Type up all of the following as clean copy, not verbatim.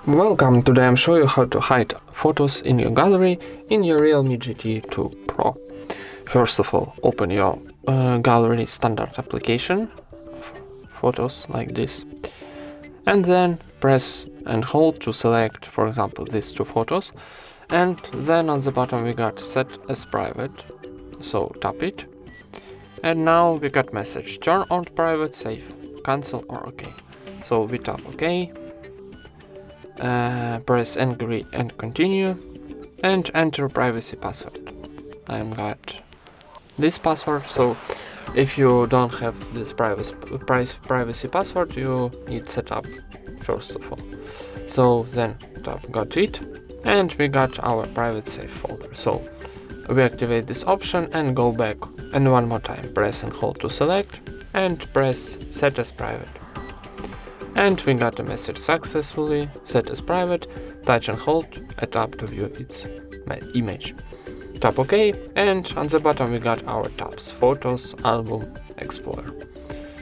Welcome, today I'm showing you how to hide photos in your gallery in your REALME GT 2 Pro. First of all, open your gallery standard application, photos like this, and then press and hold to select, for example, these two photos, and then on the bottom we got set as private, so tap it, and now we got message turn on private, save, cancel or OK. So we tap OK. Press agree and continue and enter privacy password. I've got this password, so if you don't have this privacy password, you need setup first of all. So then got it, and we got our private save folder. So we activate this option and go back, and one more time press and hold to select and press set as private. And we got a message successfully set as private. Touch and hold and tap to view its image. Tap OK, and on the bottom we got our tabs: Photos, Album, Explorer.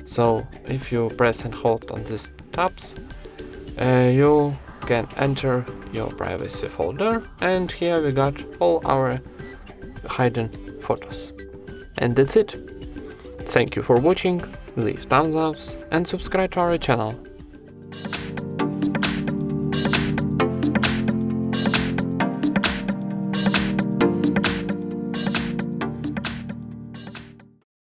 So if you press and hold on these tabs, you can enter your privacy folder, and here we got all our hidden photos. And that's it. Thank you for watching, leave thumbs up and subscribe to our channel.